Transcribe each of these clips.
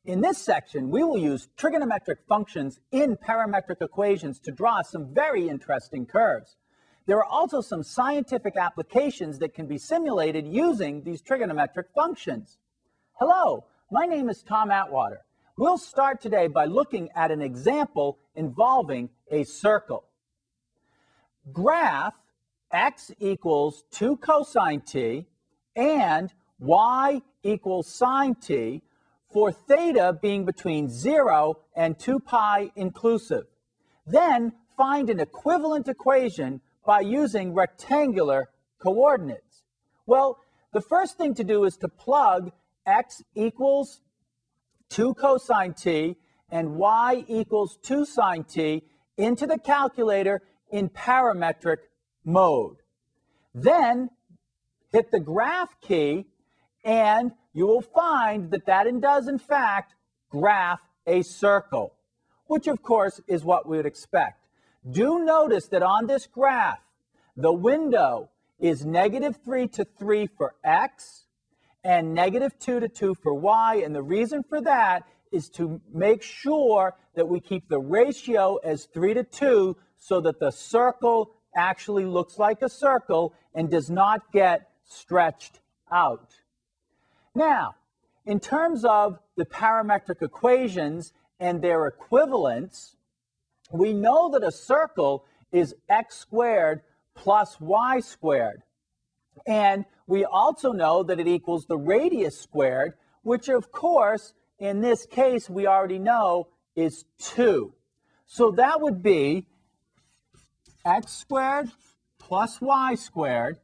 In this section, we will use trigonometric functions in parametric equations to draw some very interesting curves. There are also some scientific applications that can be simulated using these trigonometric functions. Hello, my name is Tom Atwater. We'll start today by looking at an example involving a circle. Graph x equals 2 cosine t and y equals sine t for theta being between 0 and 2 pi inclusive. Then find an equivalent equation by using rectangular coordinates. Well, the first thing to do is to plug x equals 2 cosine t and y equals 2 sine t into the calculator in parametric mode. Then hit the graph key and you will find that that does in fact graph a circle, which of course is what we would expect. Do notice that on this graph, the window is -3 to 3 for x and -2 to 2 for y, and the reason for that is to make sure that we keep the ratio as 3 to 2 so that the circle actually looks like a circle and does not get stretched out. Now, in terms of the parametric equations and their equivalents, we know that a circle is x squared plus y squared. And we also know that it equals the radius squared, which of course, in this case, we already know is 2. So that would be x squared plus y squared.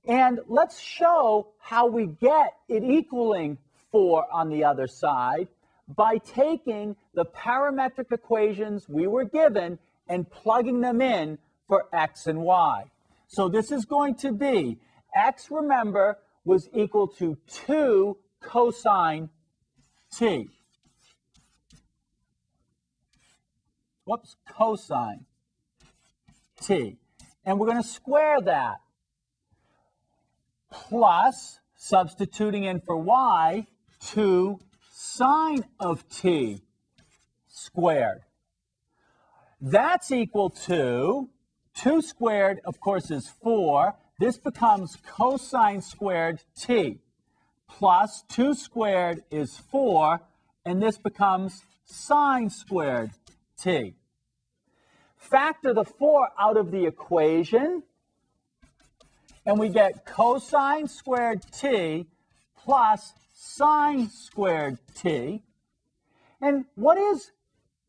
And let's show how we get it equaling 4 on the other side by taking the parametric equations we were given and plugging them in for x and y. So this is going to be x, remember, was equal to 2 cosine t. Whoops, cosine t. And we're going to square that. Plus, substituting in for y, 2 sine of t squared. That's equal to 2 squared, of course, is 4. This becomes cosine squared t. Plus 2 squared is 4, and this becomes sine squared t. Factor the 4 out of the equation, and we get cosine squared t plus sine squared t. And what is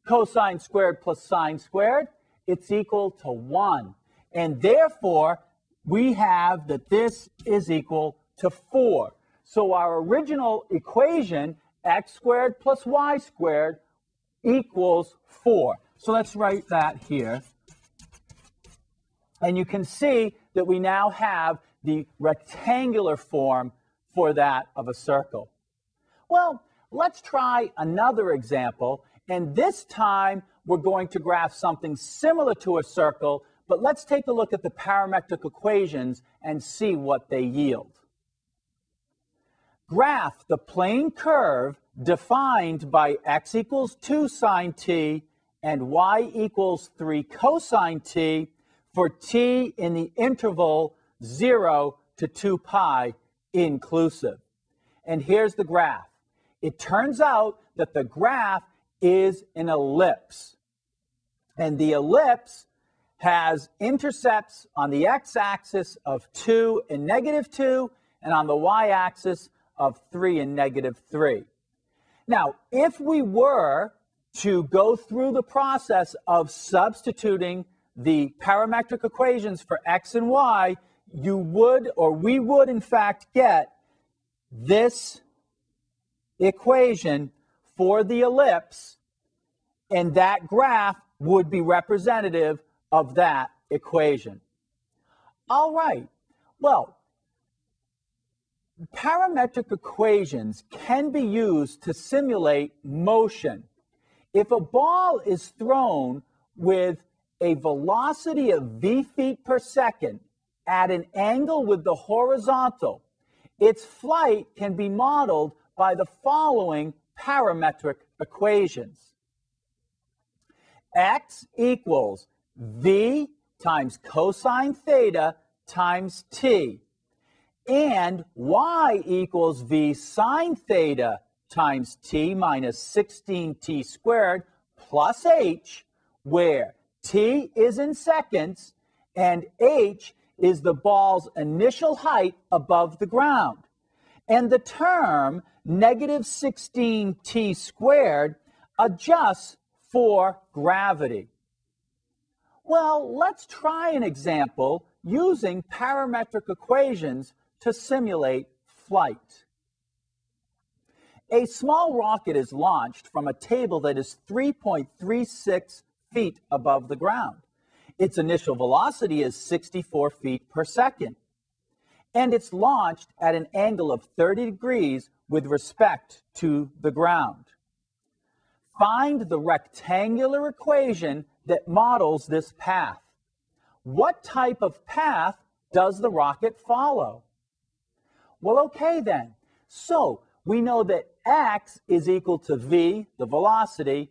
cosine squared plus sine squared? It's equal to 1. And therefore, we have that this is equal to 4. So our original equation, x squared plus y squared, equals 4. So let's write that here. And you can see that we now have the rectangular form for that of a circle. Well, let's try another example, and this time we're going to graph something similar to a circle, but let's take a look at the parametric equations and see what they yield. Graph the plane curve defined by x equals 2 sine t and y equals 3 cosine t for t in the interval 0 to 2 pi inclusive. And here's the graph. It turns out that the graph is an ellipse. And the ellipse has intercepts on the x-axis of 2 and -2, and on the y-axis of 3 and -3. Now, if we were to go through the process of substituting the parametric equations for x and y, you would, or we would in fact get this equation for the ellipse, and that graph would be representative of that equation. All right, well, parametric equations can be used to simulate motion. If a ball is thrown with a velocity of v feet per second at an angle with the horizontal, its flight can be modeled by the following parametric equations. X equals v times cosine theta times t, and y equals v sine theta times t minus 16t squared plus h, where t is in seconds and h is the ball's initial height above the ground. And the term negative 16t squared adjusts for gravity. Well, let's try an example using parametric equations to simulate flight. A small rocket is launched from a table that is 3.36 feet above the ground. Its initial velocity is 64 feet per second, and it's launched at an angle of 30 degrees with respect to the ground. Find the rectangular equation that models this path. What type of path does the rocket follow? Well, okay then. So we know that x is equal to v, the velocity,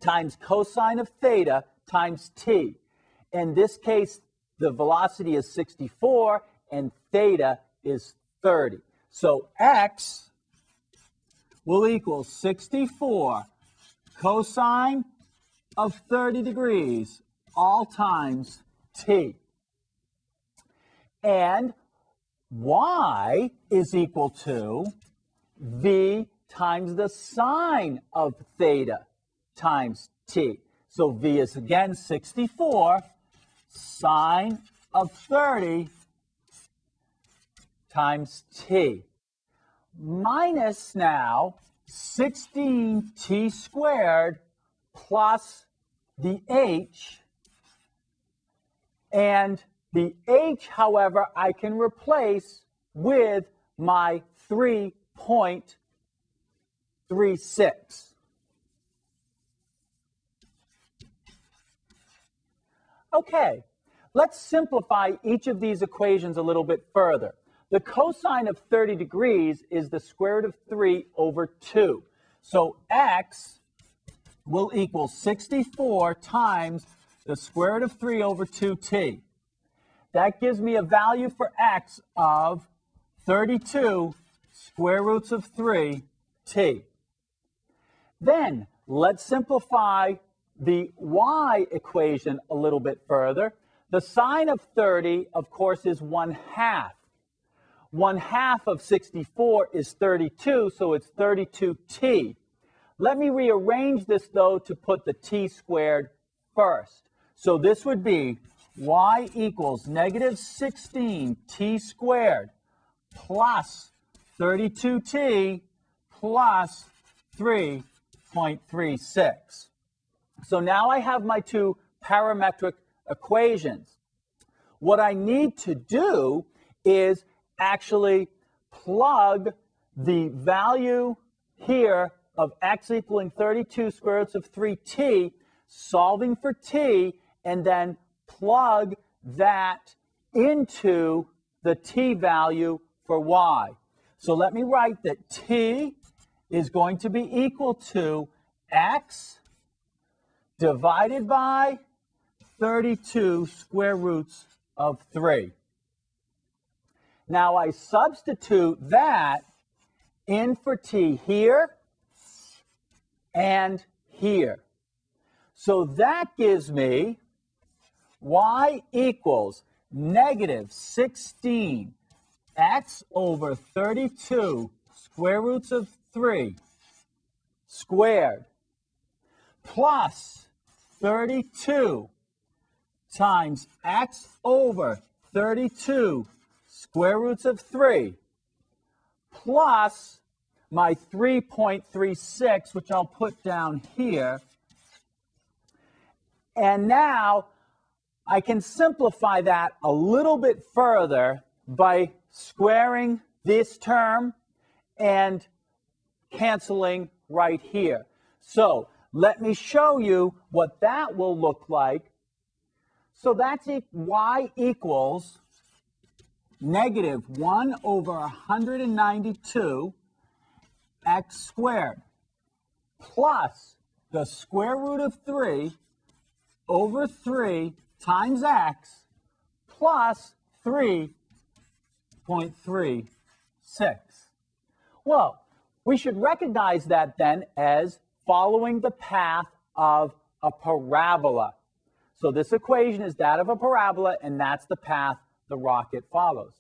times cosine of theta times t. In this case, the velocity is 64 and theta is 30. So x will equal 64 cosine of 30 degrees all times t. And y is equal to v times the sine of theta times t. So v is again 64 sine of 30 times t. Minus now 16t squared plus the h. And the h, however, I can replace with my 3.36. Okay, let's simplify each of these equations a little bit further. The cosine of 30 degrees is the square root of 3 over 2. So x will equal 64 times the square root of 3 over 2t. That gives me a value for x of 32 square roots of 3t. Then let's simplify the y equation a little bit further. The sine of 30, of course, is 1/2. 1/2 of 64 is 32, so it's 32t. Let me rearrange this, though, to put the t squared first. So this would be y equals negative 16t squared plus 32t plus 3.36. So now I have my two parametric equations. What I need to do is actually plug the value here of x equaling 32 square roots of 3t, solving for t, and then plug that into the t value for y. So let me write that t is going to be equal to x divided by 32 square roots of 3. Now I substitute that in for t here and here. So that gives me y equals negative 16 x over 32 square roots of 3 squared plus 32 times x over 32 square roots of 3 plus my 3.36, which I'll put down here. And now I can simplify that a little bit further by squaring this term and canceling right here. So let me show you what that will look like. So that's y equals negative 1 over 192 x squared. plus the square root of 3 over 3 times x plus 3.36. Well, we should recognize that then as following the path of a parabola. So this equation is that of a parabola, and that's the path the rocket follows.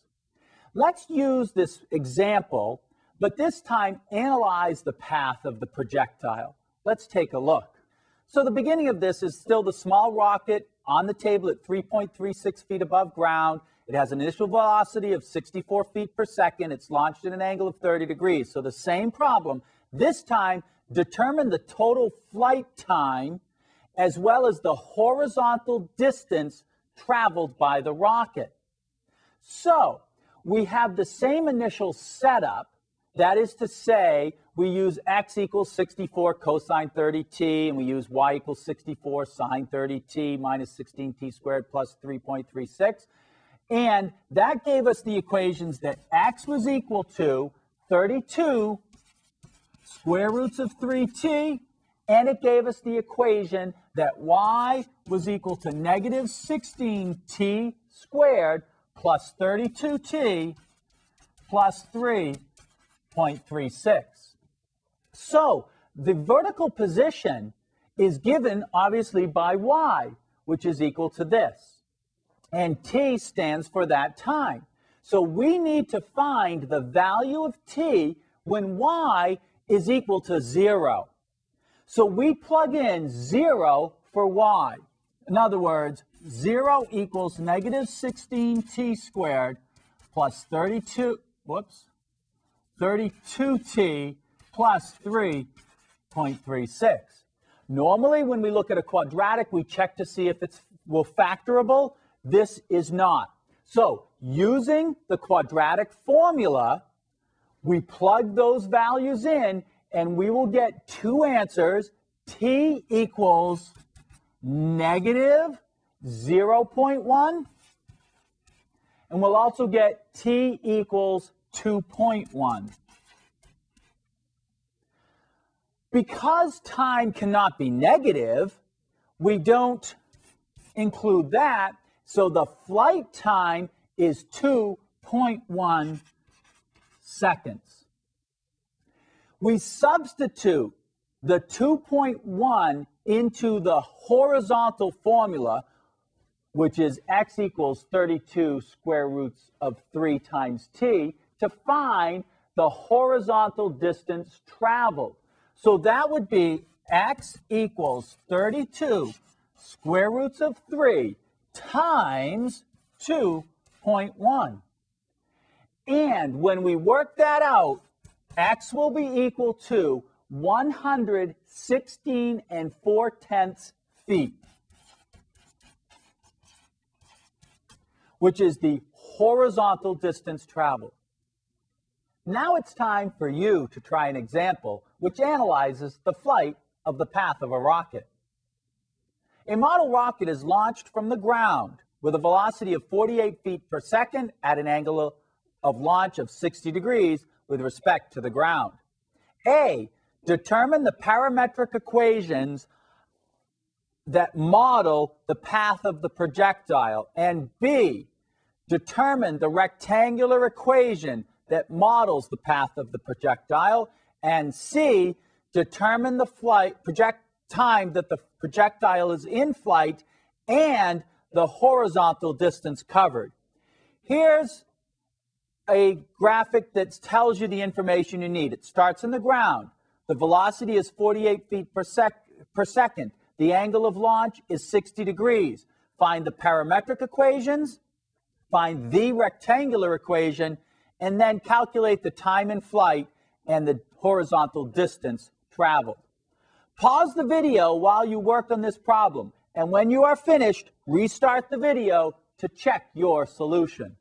Let's use this example, but this time analyze the path of the projectile. Let's take a look. So the beginning of this is still the small rocket on the table at 3.36 feet above ground. It has an initial velocity of 64 feet per second. It's launched at an angle of 30 degrees. So the same problem. This time, determine the total flight time as well as the horizontal distance traveled by the rocket. So we have the same initial setup. That is to say, we use x equals 64 cosine 30t, and we use y equals 64 sine 30t minus 16t squared plus 3.36. And that gave us the equations that x was equal to 32 square roots of 3t, and it gave us the equation that y was equal to negative 16t squared plus 32t plus 3.36. So the vertical position is given obviously by y, which is equal to this. And t stands for that time. So we need to find the value of t when y is equal to 0. So we plug in 0 for y. In other words, 0 equals negative 16t squared plus 32t plus 3.36. Normally, when we look at a quadratic, we check to see if it's factorable. This is not. So using the quadratic formula, we plug those values in, and we will get two answers. T equals negative 0.1, and we'll also get t equals 2.1. Because time cannot be negative, we don't include that, so the flight time is 2.1 seconds. We substitute the 2.1 into the horizontal formula, which is x equals 32 square roots of 3 times t, to find the horizontal distance traveled. So that would be x equals 32 square roots of 3 times 2.1. And when we work that out, x will be equal to 116 4/10 feet, which is the horizontal distance traveled. Now it's time for you to try an example which analyzes the flight of the path of a rocket. A model rocket is launched from the ground with a velocity of 48 feet per second at an angle of launch of 60 degrees with respect to the ground. A, determine the parametric equations that model the path of the projectile. And B, determine the rectangular equation that models the path of the projectile. And C, determine the time that the projectile is in flight and the horizontal distance covered. Here's a graphic that tells you the information you need. It starts in the ground. The velocity is 48 feet per second. The angle of launch is 60 degrees. Find the parametric equations, find the rectangular equation, and then calculate the time in flight and the horizontal distance traveled. Pause the video while you work on this problem, and when you are finished, restart the video to check your solution.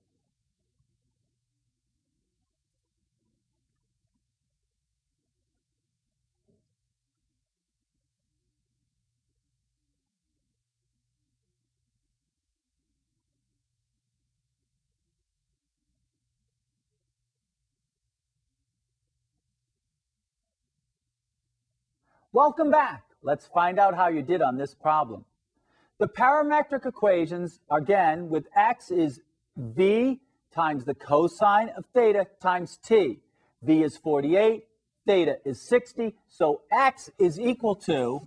Welcome back. Let's find out how you did on this problem. The parametric equations, again, with x is v times the cosine of theta times t. V is 48, theta is 60, so x is equal to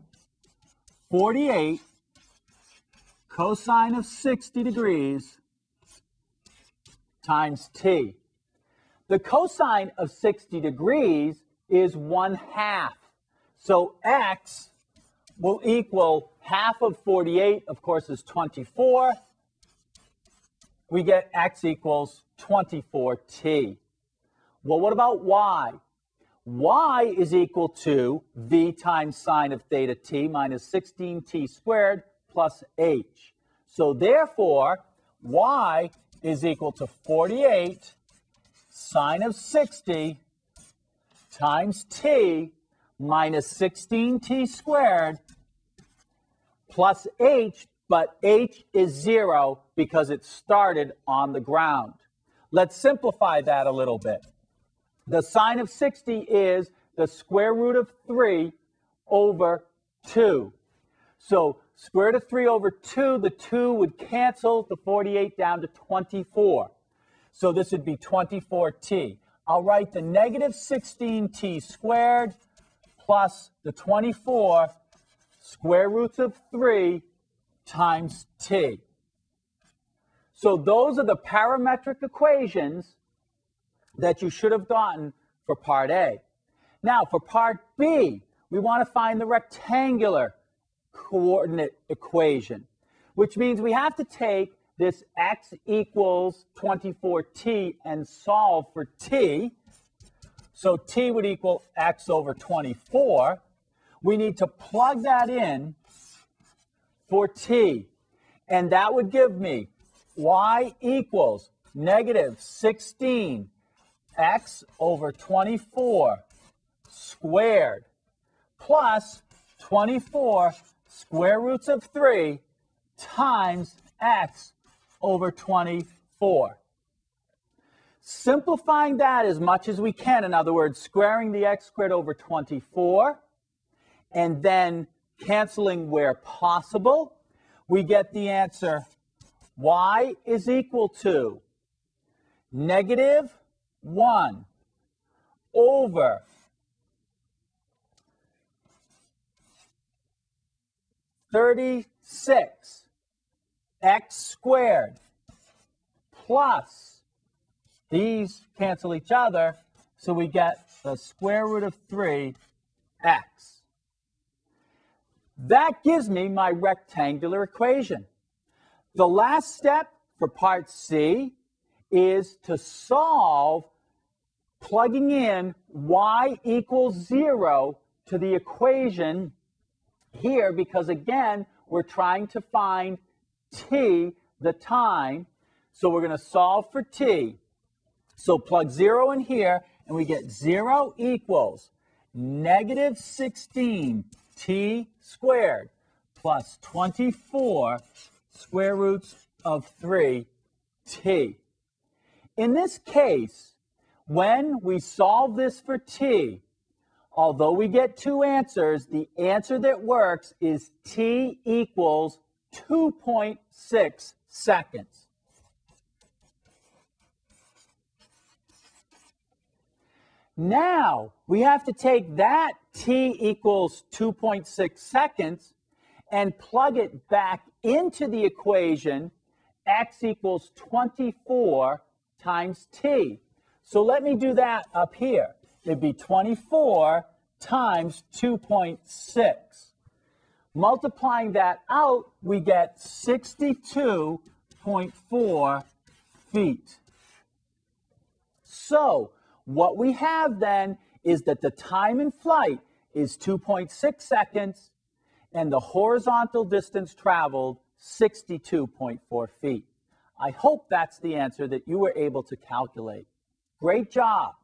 48 cosine of 60 degrees times t. The cosine of 60 degrees is 1/2. So x will equal half of 48, of course, is 24. We get x equals 24t. Well, what about y? Y is equal to v times sine of theta t minus 16t squared plus h. So therefore, y is equal to 48 sine of 60 times t minus 16t squared plus h, but h is 0 because it started on the ground. Let's simplify that a little bit. The sine of 60 is the square root of 3 over 2. So square root of 3 over 2, the 2 would cancel the 48 down to 24. So this would be 24t. I'll write the negative 16t squared plus the 24 square roots of 3 times t. So those are the parametric equations that you should have gotten for part A. Now for part B, we want to find the rectangular coordinate equation, which means we have to take this x equals 24t and solve for t. So t would equal x over 24. We need to plug that in for t, and that would give me y equals negative 16 x over 24 squared plus 24 square roots of 3 times x over 24. Simplifying that as much as we can, in other words, squaring the x squared over 24, and then canceling where possible, we get the answer y is equal to negative 1 over 36 x squared plus, these cancel each other, so we get the square root of 3x. That gives me my rectangular equation. The last step for part C is to solve, plugging in y equals 0 to the equation here, because again, we're trying to find t, the time, so we're going to solve for t. So plug 0 in here, and we get 0 equals negative 16t squared plus 24 square roots of 3t. In this case, when we solve this for t, although we get two answers, the answer that works is t equals 2.6 seconds. Now, we have to take that t equals 2.6 seconds and plug it back into the equation x equals 24 times t. So let me do that up here. It'd be 24 times 2.6. Multiplying that out, we get 62.4 feet. So what we have then is that the time in flight is 2.6 seconds and the horizontal distance traveled 62.4 feet. I hope that's the answer that you were able to calculate. Great job.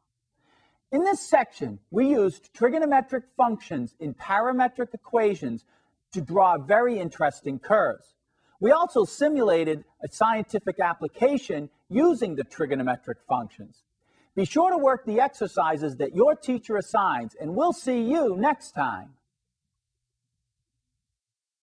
In this section, we used trigonometric functions in parametric equations to draw very interesting curves. We also simulated a scientific application using the trigonometric functions. Be sure to work the exercises that your teacher assigns, and we'll see you next time.